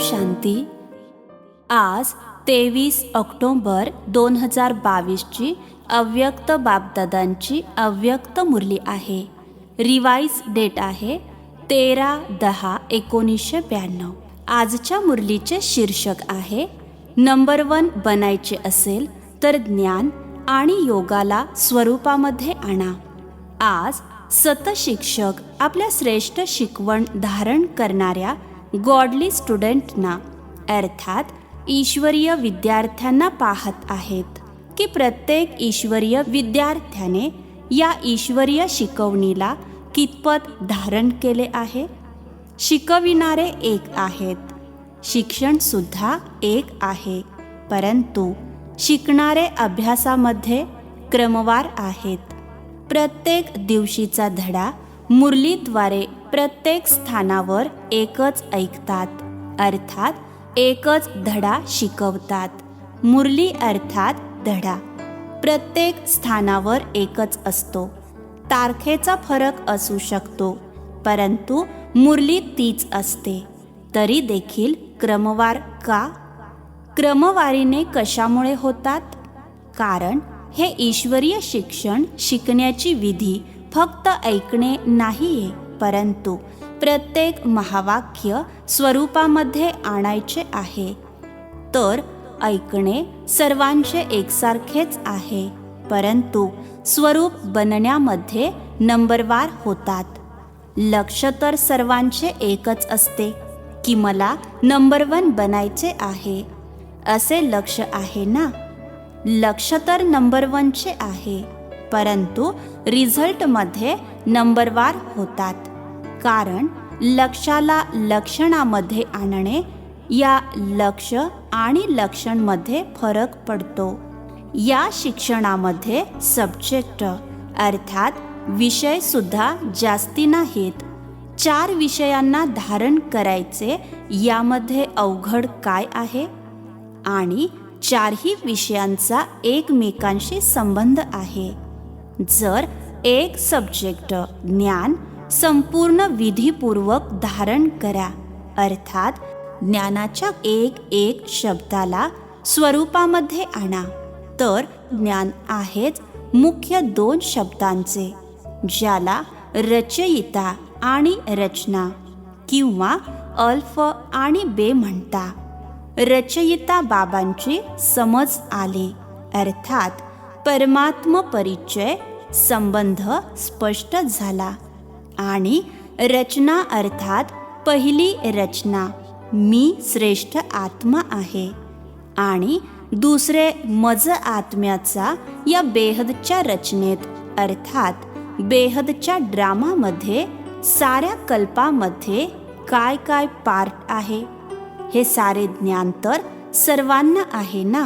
शांती. आज 23 ऑक्टोबर 2022ची अव्यक्त बापदादांची अव्यक्त मुरली आहे. रिवाइज डेट आहे 13/10/1992. आजच्या मुरलीचे शीर्षक आहे नंबर 1 बनायचे असेल तर ज्ञान आणि योगाला स्वरूपामध्ये आणा. आज सतशिक्षक आपल्या श्रेष्ठ शिकवण धारण करणाऱ्या गॉडली स्टुडंटना अर्थात ईश्वरीय विद्यार्थ्यांना पाहत आहेत की प्रत्येक ईश्वरीय विद्यार्थ्याने या ईश्वरीय शिकवणीला कितपत धारण केले आहे. शिकविणारे एक आहेत, शिक्षणसुद्धा एक आहे, परंतु शिकणारे अभ्यासामध्ये क्रमवार आहेत. प्रत्येक दिवशीचा धडा मुरलीद्वारे प्रत्येक स्थानावर एकच ऐकतात, अर्थात एकच धडा शिकवतात. मुरली अर्थात धडा प्रत्येक स्थानावर एकच असतो. तारखेचा फरक असू शकतो, परंतु मुरली तीच असते. तरी देखील क्रमवार का? क्रमवारीने कशामुळे होतात? कारण हे ईश्वरीय शिक्षण शिकण्याची विधी फक्त ऐकणे नाहीये, परंतु प्रत्येक महावाक्य स्वरूपामध्ये आणायचे आहे. तर ऐकणे सर्वांचे एकसारखेच आहे, परंतु स्वरूप बनण्यामध्ये नंबरवार होतात. लक्ष तर सर्वांचे एकच असते की मला नंबर 1 बनायचे आहे, असे लक्ष आहे ना. लक्ष तर नंबर 1चे आहे, परंतु रिझल्टमध्ये नंबरवार होतात. कारण लक्षाला लक्षणामध्ये आणणे या लक्ष आणि लक्षणमध्ये फरक पडतो. या शिक्षणामध्ये सब्जेक्ट अर्थात विषय सुद्धा जास्ती नाहीत. 4 विषयांना धारण करायचे यामध्ये अवघड काय आहे? आणि 4ही विषयांचा एकमेकांशी संबंध आहे. जर एक सब्जेक्ट ज्ञान संपूर्ण विधीपूर्वक धारण करा, अर्थात ज्ञानाच्या एक शब्दाला स्वरूपामध्ये आणा, तर ज्ञान आहेच मुख्य 2 शब्दांचे, ज्याला रचयिता आणि रचना किंवा अल्फ आणि बे म्हणता. रचयिता बाबांची समज आली, अर्थात परमात्म परिचय संबंध स्पष्ट झाला. आणि रचना अर्थात पहिली रचना मी श्रेष्ठ आत्मा आहे आणि दुसरे मज आत्म्याचा या बेहदच्या रचनेत अर्थात बेहदच्या ड्रामामध्ये साऱ्या कल्पामध्ये काय काय पार्ट आहे हे सारे ज्ञान तर सर्वांना आहे ना.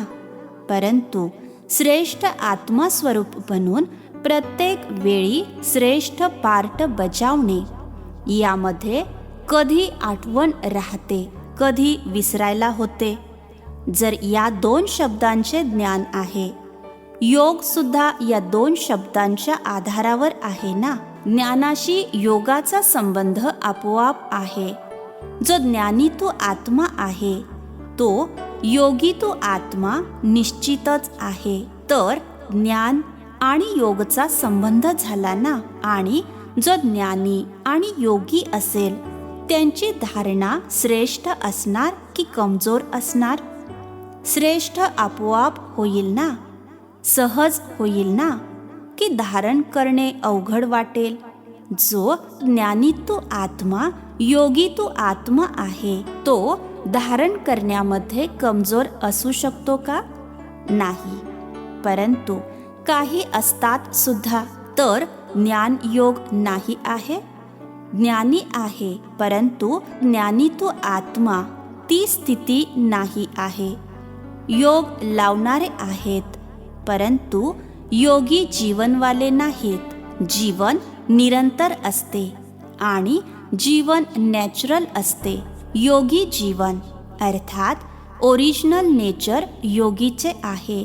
परंतु श्रेष्ठ आत्मस्वरूप बनून प्रत्येक वेळी श्रेष्ठ पार्ट बजावणे यामध्ये कधी आठवण राहते, कधी विसरायला होते. जर या 2 शब्दांचे ज्ञान आहे, योग सुद्धा या 2 शब्दांच्या आधारावर आहे ना. ज्ञानाशी योगाचा संबंध आपोआप आहे. जो ज्ञानी तो आत्मा आहे, तो योगी तो आत्मा निश्चितच आहे. तर ज्ञान आणि योगचा संबंध झाला ना. आणि जो ज्ञानी आणि योगी असेल त्यांची धारणा श्रेष्ठ असणार की कमजोर असणार? श्रेष्ठ आपोआप होईल ना, सहज होईल ना, की धारण करणे अवघड वाटेल? जो ज्ञानी तो आत्मा योगी तो आत्मा आहे, तो धारण करण्यामध्ये कमजोर असू शकतो का? नाही. परंतु काही असतात सुद्धा. तर ज्ञान योग नाही आहे. ज्ञानी आहे, परंतु ज्ञानी तो आत्मा ती स्थिती नाही आहे. योग लावणारे आहेत, परंतु योगी जीवनवाले नाहीत. जीवन निरंतर असते आणि जीवन नॅचरल असते. योगी जीवन अर्थात ओरिजिनल नेचर योगीचे आहे.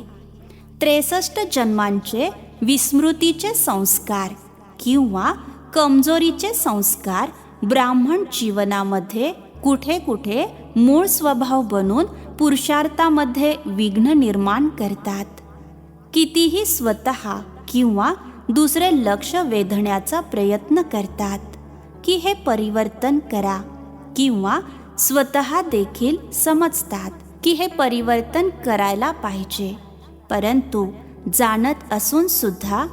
63 जन्मांचे विस्मृतीचे संस्कार किंवा कमजोरीचे संस्कार ब्राह्मण जीवनामध्ये कुठे कुठे मूळ स्वभाव बनून पुरुषार्थामध्ये विघ्न निर्माण करतात. कितीही स्वतः किंवा दुसरे लक्ष वेधण्याचा प्रयत्न करतात की हे परिवर्तन करा, किंवा स्वतः देखील समजतात की हे परिवर्तन करायला पाहिजे, परंतु जाणत असून सुद्धा,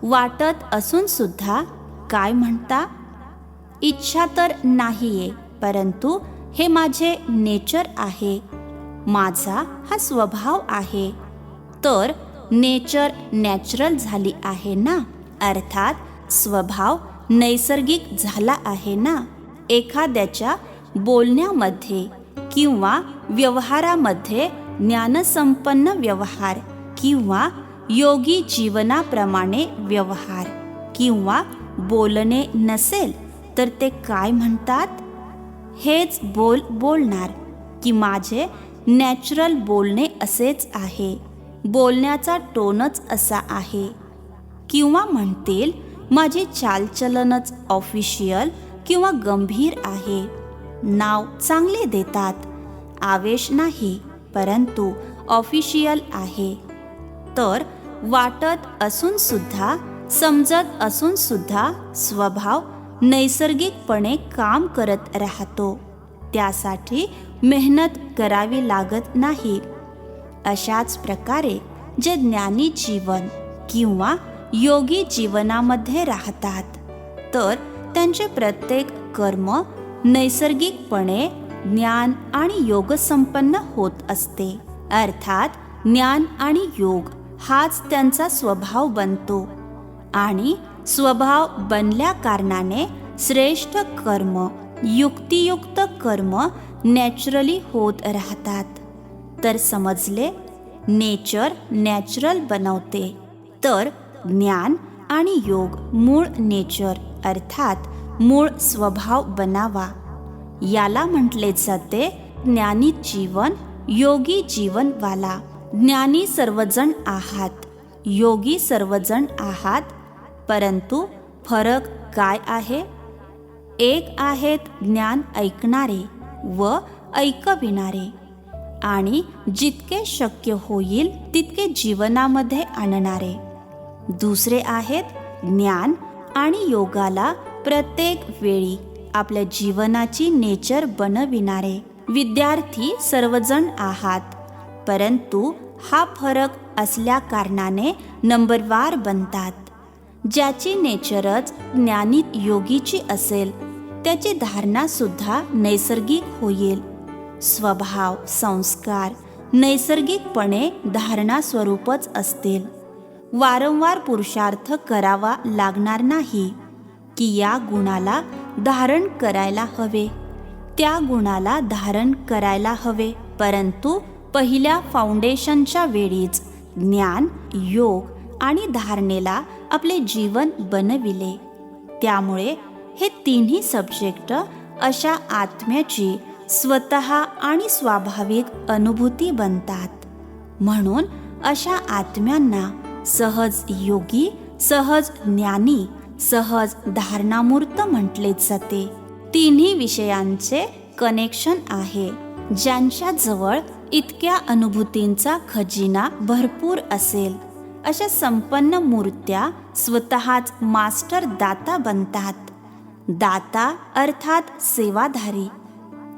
वाटत असून सुद्धा काय म्हणता, इच्छा तर नाहीये, परंतु हे माझे नेचर आहे, माझा हा स्वभाव आहे. तर नेचर नॅचरल झाली आहे ना, अर्थात स्वभाव नैसर्गिक झाला आहे ना. एखाद्याच्या बोलण्यामध्ये किंवा व्यवहारामध्ये ज्ञानसंपन्न व्यवहार किंवा योगी जीवनाप्रमाणे व्यवहार किंवा बोलणे नसेल तर ते काय म्हणतात, हेच बोलणार की माझे नॅचरल बोलणे असेच आहे, बोलण्याचा टोनच असा आहे, किंवा म्हणतील माझे चालचलनच ऑफिशियल किंवा गंभीर आहे. नाव चांगले देतात, आवेश नाही, परंतु ऑफिशियल आहे. तर वाटत असून सुद्धा, समजत असून सुद्धा स्वभाव नैसर्गिकपणे काम करत राहतो, त्यासाठी मेहनत करावी लागत नाही. अशाच प्रकारे जे ज्ञानी जीवन किंवा योगी जीवनामध्ये राहतात, तर त्यांचे प्रत्येक कर्म नैसर्गिकपणे ज्ञान आणि योग संपन्न होत असते. अर्थात ज्ञान आणि योग हाच त्यांचा स्वभाव बनतो, आणि स्वभाव बनल्या कारणाने श्रेष्ठ कर्म, युक्तियुक्त कर्म नॅचरली होत राहतात. तर समजले, नेचर नॅचरल बनवते, तर ज्ञान आणि योग मूळ नेचर अर्थात मूळ स्वभाव बनावा. याला म्हटले जाते ज्ञानी जीवन, योगी जीवन वाला. ज्ञानी सर्वजण आहात, योगी सर्वजण आहात, परंतु फरक काय आहे? एक आहेत ज्ञान ऐकणारे व ऐकविणारे, आणि जितके शक्य होईल तितके जीवनामध्ये आणणारे. दुसरे आहेत ज्ञान आणि योगाला प्रत्येक वेळी आपल्या जीवनाची नेचर बनविणारे. विद्यार्थी सर्वजण आहात, परंतु हा फरक असल्या कारणाने नंबरवार बनतात. ज्याची नेचरच ज्ञानी योगीची असेल त्याची धारणा सुद्धा नैसर्गिक होईल. स्वभाव, संस्कार नैसर्गिकपणे धारणा स्वरूपच असतील. वारंवार पुरुषार्थ करावा लागणार नाही की या गुणाला धारण करायला हवे, त्या गुणाला धारण करायला हवे, परंतु पहिल्या फाउंडेशनच्या वेळीच ज्ञान, योग आणि धारणेला आपले जीवन बनविले. त्यामुळे हे तिन्ही सब्जेक्ट अशा आत्म्याची स्वतः आणि स्वाभाविक अनुभूती बनतात. म्हणून अशा आत्म्यांना सहज योगी, सहज ज्ञानी, सहज धारणामूर्त म्हटले जाते. तिन्ही विषयांचे कनेक्शन आहे. ज्यांच्याजवळ इतक्या अनुभूतींचा खजिना भरपूर असेल, अशा संपन्न मूर्त्या स्वतःच मास्टर दाता बनतात. दाता अर्थात सेवाधारी.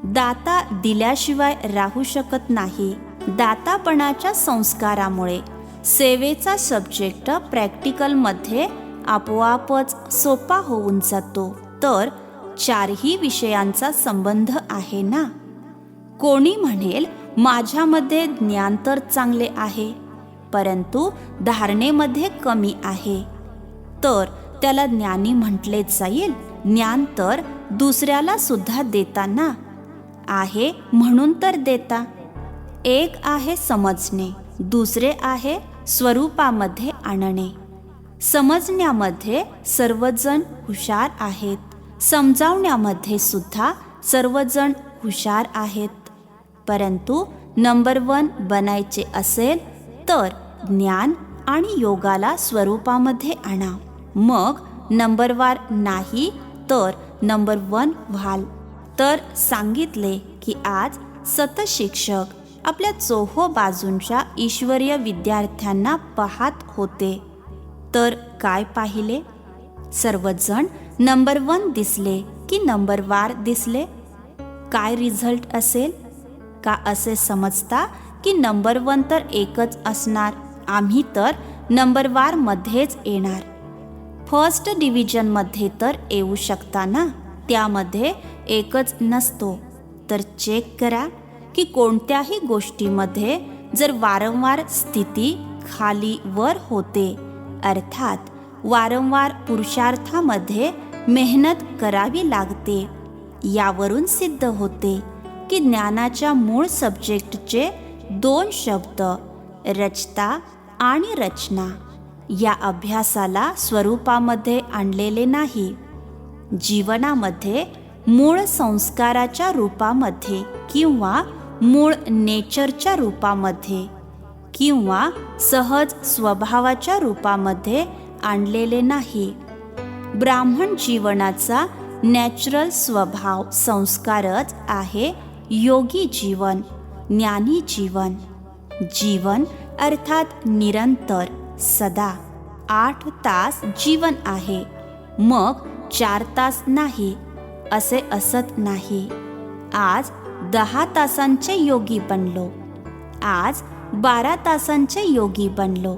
दाता दिल्याशिवाय राहू शकत नाही. दातापणाच्या संस्कारामुळे सेवेचा सब्जेक्ट प्रॅक्टिकलमध्ये आपोआपच सोपा होऊन जातो. तर चारही विषयांचा संबंध आहे ना. कोणी म्हणेल माझ्यामध्ये ज्ञान तर चांगले आहे, परंतु धारणेमध्ये कमी आहे, तर त्याला ज्ञानी म्हटले जाईल. ज्ञान तर दुसऱ्याला सुद्धा देता ना, आहे म्हणून तर देता. एक आहे समजणे, दुसरे आहे स्वरूपामध्ये आणणे. समजण्यामध्ये सर्वजण हुशार आहेत, समजावण्यामध्ये सुद्धा सर्वजण हुशार आहेत, परंतु नंबर 1 बनायचे असेल तर ज्ञान आणि योगाला स्वरूपामध्ये आणा. मग नंबरवार नाही तर नंबर 1 व्हाल. तर सांगितले की आज सतशिक्षक आपल्या चोहो बाजूंच्या ईश्वरीय विद्यार्थ्यांना पाहत होते. तर काय पाहिले? सर्वजण नंबर 1 दिसले की नंबर वार दिसले? काय रिझल्ट असेल? का असे समजता की नंबर 1 तर एकच असणार, आम्ही तर नंबर वार मध्येच येणार. फर्स्ट डिव्हिजनमध्ये तर येऊ शकता ना, त्यामध्ये एकच नसतो. तर चेक करा की कोणत्याही गोष्टीमध्ये जर वारंवार स्थिती खाली वर होते, अर्थात वारंवार पुरुषार्थामध्ये मेहनत करावी लागते, यावरून सिद्ध होते की ज्ञानाच्या मूळ सब्जेक्टचे 2 शब्द रचता आणि रचना या अभ्यासाला स्वरूपामध्ये आणलेले नाही. जीवनामध्ये मूळ संस्काराच्या रूपामध्ये किंवा मूळ नेचरच्या रूपामध्ये किंवा सहज स्वभावाच्या रूपामध्ये आणलेले नाही. ब्राह्मण जीवनाचा नॅचरल स्वभाव संस्कारच आहे योगी जीवन, ज्ञानी जीवन. जीवन अर्थात निरंतर, सदा 8 तास जीवन आहे, मग 4 तास नाही असे असत नाही. आज 10 तासांचे योगी बनलो, आज 12 तासांचे योगी बनलो,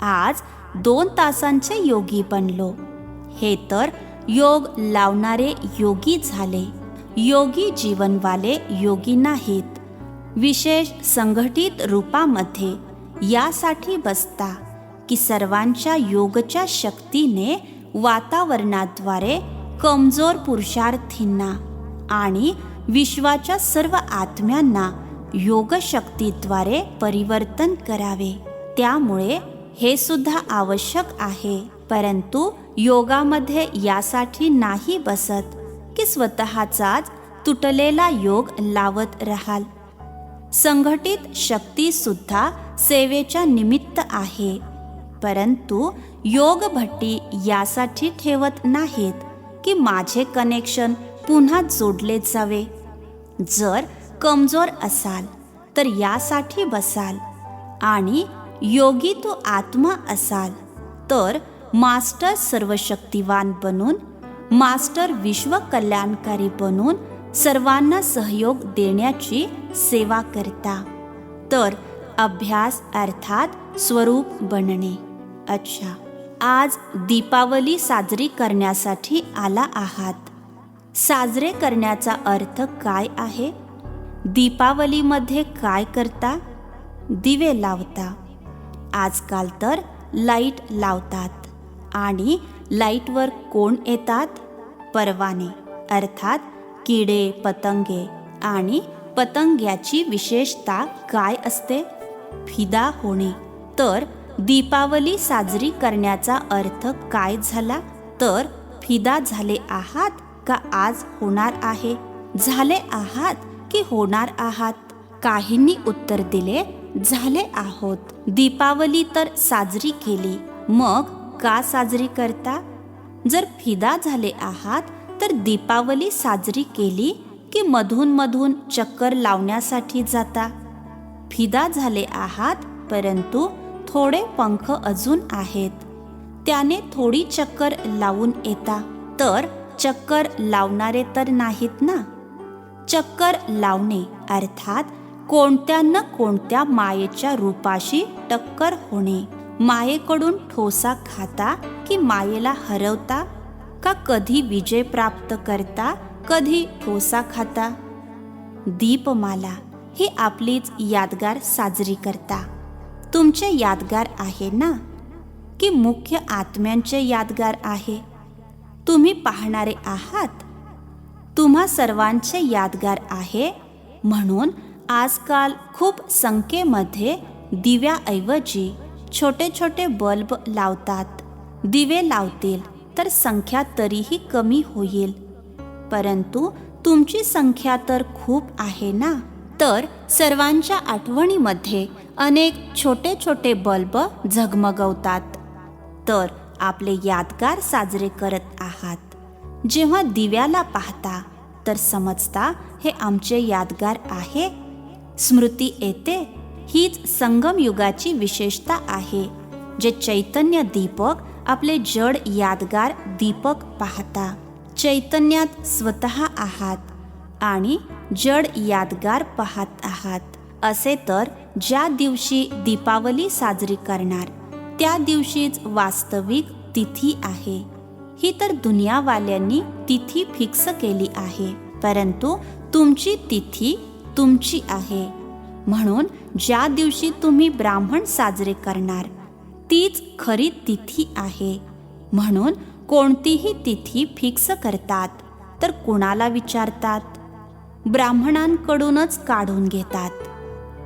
आज 2 तासांचे योगी बनलो. हे तर योग लावणारे योगी झाले. योगी जीवनवाले योगी नाहीत. विशेष संघटित रूपामध्ये यासाठी बसता की सर्वांच्या योगच्या शक्तीने वातावरणाद्वारे कमजोर पुरुषार्थींना आणि विश्वाच्या सर्व आत्म्यांना योगशक्तीद्वारे परिवर्तन करावे. त्यामुळे हे सुद्धा आवश्यक आहे. परंतु योगामध्ये यासाठी नाही बसत की स्वतःचाच तुटलेला योग लावत राहाल. संघटित शक्ती सुद्धा सेवेच्या निमित्त आहे, परंतु योगभट्टी यासाठी ठेवत नाहीत की माझे कनेक्शन पुन्हा जोडले जावे. जर कमजोर असाल तर यासाठी बसाल आणि योगी तो आत्मा असाल तर मास्टर सर्वशक्तिवान बनून, मास्टर विश्व कल्याणकारी बनून सर्वांना सहयोग देण्याची सेवा करता. तर अभ्यास अर्थात स्वरूप बनणे. अच्छा, आज दीपावली साजरी करण्यासाठी आला आहात. साजरे करण्याचा अर्थ काय आहे? दीपावलीमध्ये काय करता? दिवे लावता. आजकाल तर लाईट लावतात आणि लाईटवर कोण येतात? परवाने अर्थात किडे पतंगे. आणि पतंग्याची विशेषता काय असते? फिदा होणे. तर दीपावली साजरी करण्याचा अर्थ काय झाला? तर फिदा झाले आहात का आज होणार आहे? झाले आहात की होणार आहात? काहींनी उत्तर दिले झाले आहोत. दीपावली तर साजरी केली, मग का साजरी करता? जर फिदा झाले आहात तर दीपावली साजरी केली की मधून मधून चक्कर लावण्यासाठी जाता? फिदा झाले आहात, परंतु थोडे पंख अजून आहेत, त्याने थोडी चक्कर लावून येता. तर चक्कर लावणारे तर नाहीत ना. चक्कर लावणे अर्थात कोणत्या न कोणत्या मायेच्या रूपाशी टक्कर होणे. मायेकडून ठोसा खाता की मायेला हरवता? का कधी विजय प्राप्त करता, कधी ठोसा खाता? दीपमाला ही आपलीच यादगार साजरी करता. तुमचे यादगार आहे ना, की मुख्य आत्म्यांचे यादगार आहे? तुम्ही पाहणारे आहात. तुम्हा सर्वांचे यादगार आहे. म्हणून आजकाल खूप संख्येमध्ये दिव्याऐवजी छोटे छोटे बल्ब लावतात. दिवे लावतील तर संख्या तरीही कमी होईल, परंतु तुमची संख्या तर खूप आहे ना. तर सर्वांच्या आठवणीमध्ये अनेक छोटे छोटे बल्ब झगमगवतात. तर आपले यादगार साजरे करत आहात. जेव्हा दिव्याला पाहता तर समजता हे आमचे यादगार आहे. स्मृती येते, हीच संगम युगाची विशेषता आहे. जे चैतन्य दीपक आपले जड यादगार दीपक पाहता. चैतन्यात स्वतः आहात आणि जड यादगार पाहत आहात. असे तर ज्या दिवशी दीपावली साजरी करणार त्या दिवशीच वास्तविक तिथी आहे. ही तर दुनियावाल्यांनी तिथी फिक्स केली आहे, परंतु तुमची तिथी तुमची आहे. म्हणून ज्या दिवशी तुम्ही ब्राह्मण साजरे करणार तीच खरी तिथी आहे. म्हणून कोणतीही तिथी फिक्स करतात तर कुणाला विचारतात? ब्राह्मणांकडूनच काढून घेतात.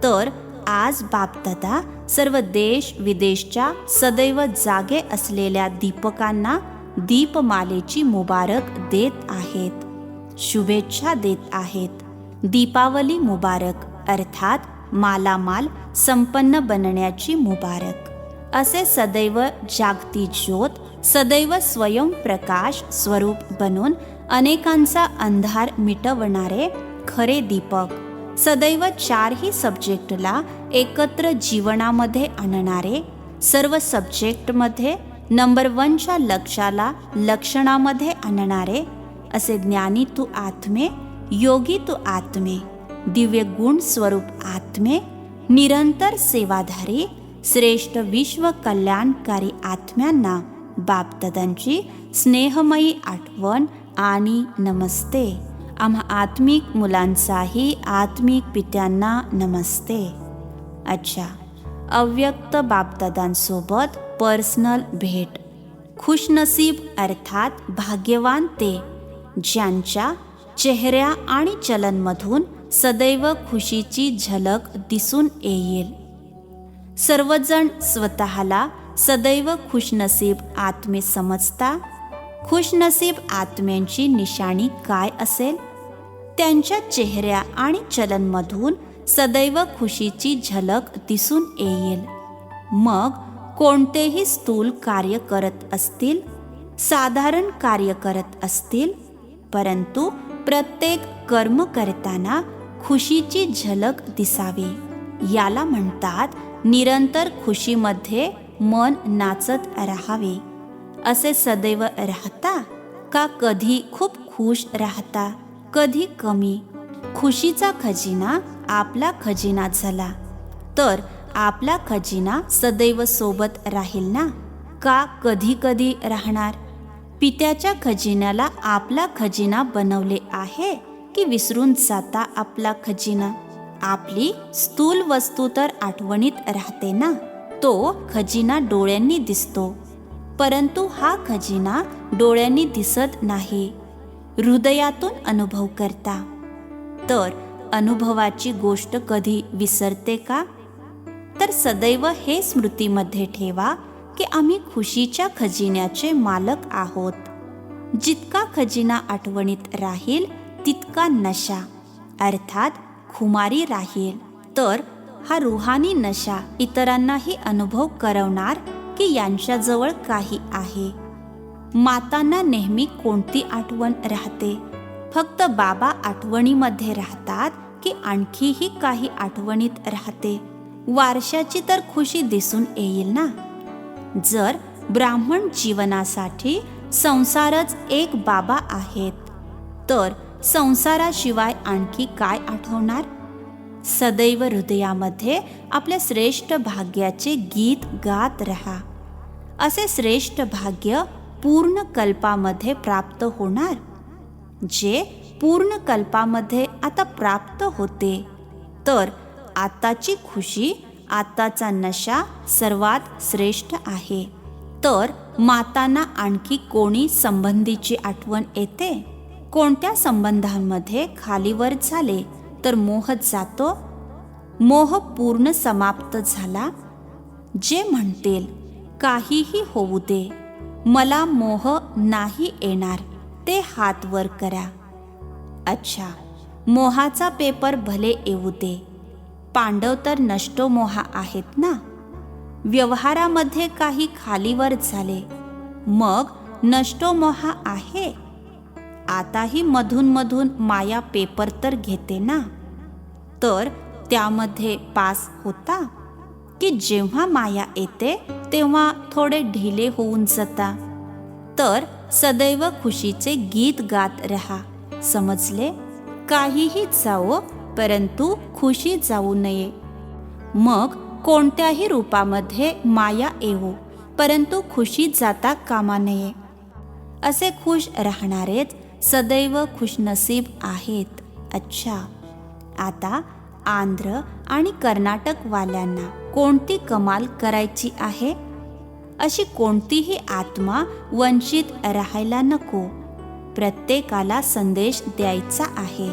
तर आज बापदादा सर्व देश विदेशच्या सदैव जागे असलेल्या दीपकांना दीपमालेची मुबारक देत आहेत, शुभेच्छा देत आहेत. दीपावली मुबारक, अर्थात मालामाल संपन्न बनण्याची मुबारक. असे सदैव जागती ज्योत, सदैव स्वयंप्रकाश स्वरूप बनून अनेकांचा अंधार मिटवणारे खरे दीपक, सदैव चारही सब्जेक्टला एकत्र जीवनामध्ये आणणारे, सर्व सब्जेक्टमध्ये नंबर 1च्या लक्ष्याला लक्षणामध्ये आणणारे असे ज्ञानी तू आत्मे, योगी तू आत्मे, दिव्य गुण स्वरूप आत्मे, निरंतर सेवाधारी श्रेष्ठ विश्व कल्याणकारी आत्म्यांना बापदादांची स्नेहमयी आठवण आणि नमस्ते. आम्हा आत्मिक मुलांचाही आत्मिक पित्यांना नमस्ते. अच्छा, अव्यक्त बापदादांसोबत पर्सनल भेट. खुशनसीब अर्थात भाग्यवान ते ज्यांच्या चेहऱ्या आणि चलनमधून सदैव खुशीची झलक दिसून येईल. सर्वजण स्वतःला सदैव खुशनसीब आत्मे समजता. खुशनसीब आत्म्यांची निशाणी काय असेल? त्यांच्या चेहऱ्या आणि चलनमधून सदैव खुशीची झलक दिसून येईल. मग कोणतेही स्थूल कार्य करत असतील, साधारण कार्य करत असतील, परंतु प्रत्येक कर्म करताना खुशीची झलक दिसावी. याला म्हणतात निरंतर खुशीमध्ये मन नाचत राहावे. असे सदैव राहता का कधी खूप खुश राहता, कधी कमी? खुशीचा खजिना आपला खजिना झाला तर आपला खजिना सदैव सोबत राहील ना, का कधी कधी राहणार? पित्याच्या खजिन्याला आपला खजिना बनवले आहे की विसरून जाता आपला खजिना? आपली स्थूल वस्तू तर आठवणीत राहते ना, तो खजिना डोळ्यांनी दिसतो, परंतु हा खजिना डोळ्यांनी दिसत नाही, हृदयातून अनुभव करता. तर अनुभवाची गोष्ट कधी विसरते का? तर सदैव हे स्मृतीमध्ये ठेवा की आम्ही खुशीच्या खजिन्याचे मालक आहोत. जितका खजिना आठवणीत राहील तितका नशा अर्थात खुमारी राहील. तर हा रुहानी नशा इतरांनाही अनुभव करवणार की यांच्याजवळ काही आहे. मातांना नेहमी कोणती आठवण राहते? फक्त बाबा आठवणीमध्ये राहतात की आणखीही काही आठवणीत राहते? वारशाची तर खुशी दिसून येईल ना. जर ब्राह्मण जीवनासाठी संसारच एक बाबा आहेत, तर संसाराशिवाय आणखी काय आठवणार? सदैव हृदयामध्ये आपल्या श्रेष्ठ भाग्याचे गीत गात रहा. असे श्रेष्ठ भाग्य पूर्ण कल्पामध्ये प्राप्त होणार, जे पूर्ण कल्पामध्ये आता प्राप्त होते. तर आताची खुशी, आताचा नशा सर्वात श्रेष्ठ आहे. तर मातांना आणखी कोणी संबंधीची आठवण येते? कोणत्या संबंधांमध्ये खालीवर झाले तर मोह जातो? मोह पूर्ण समाप्त झाला. जे म्हणतील काहीही होऊ दे, मला मोह नाही येणार, ते हात वर करा. अच्छा, मोहाचा पेपर भले येऊ दे, पांडव तर नष्टो मोहा आहेत ना. व्यवहारामध्ये काही खालीवर झाले, मग नष्टो मोहा आहे. आताही मधून माया पेपर तर घेते ना, तर त्यामध्ये पास होता की जेव्हा माया येते तेव्हा थोडे ढिले होऊन जाता? तर सदैव खुशीचे गीत गात रहा. समजले? काहीही जावो, परंतु खुशी जाऊ नये. मग कोणत्याही रूपामध्ये माया येवो, परंतु खुशी जाता कामा नये. असे खुश राहणारेच सदैव खुशनसीब आहेत. अच्छा, आता आंध्र आणि कर्नाटकवाल्यांना कोणती कमाल करायची आहे? अशी कोणतीही आत्मा वंचित राहायला नको. प्रत्येकाला संदेश द्यायचा आहे.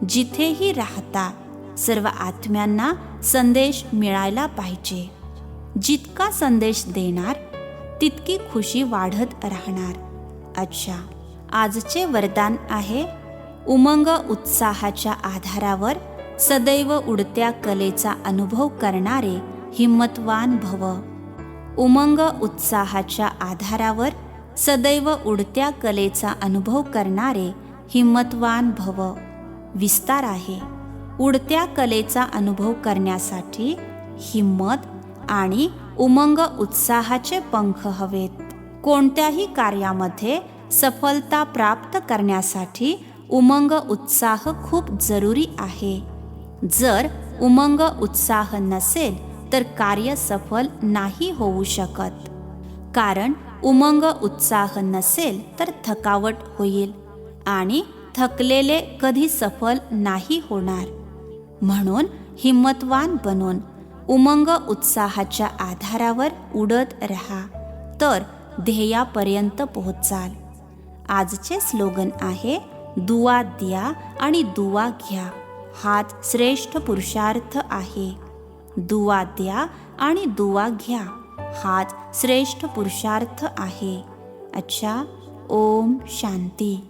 जिथेही राहता सर्व आत्म्यांना संदेश मिळायला पाहिजे. जितका संदेश देणार तितकी खुशी वाढत राहणार. अच्छा, आजचे वरदान आहे, उमंग उत्साहाच्या आधारावर सदैव उडत्या कलेचा अनुभव करणारे हिम्मतवान भव. उमंग उत्साहाच्या आधारावर सदैव उडत्या कलेचा अनुभव करणारे हिम्मतवान भव. विस्तार आहे. उडत्या कलेचा अनुभव करण्यासाठी हिम्मत आणि उमंग उत्साहाचे पंख हवेत. कोणत्याही कार्यामध्ये सफलता प्राप्त करण्यासाठी उमंग उत्साह खूप जरुरी आहे. जर उमंग उत्साह नसेल तर कार्य सफल नाही होऊ शकत. कारण उमंग उत्साह नसेल तर थकावट होईल आणि थकलेले कधी सफल नाही होणार. म्हणून हिम्मतवान बनून उमंग उत्साहाच्या आधारावर उडत रहा, तर ध्येयापर्यंत पोहोचाल. आजचे स्लोगन आहे, दुआ द्या आणि दुआ घ्या. हाच श्रेष्ठ पुरुषार्थ आहे. दुआ द्या आणि दुआ घ्या, हाच श्रेष्ठ पुरुषार्थ आहे. अच्छा, ओम शांती.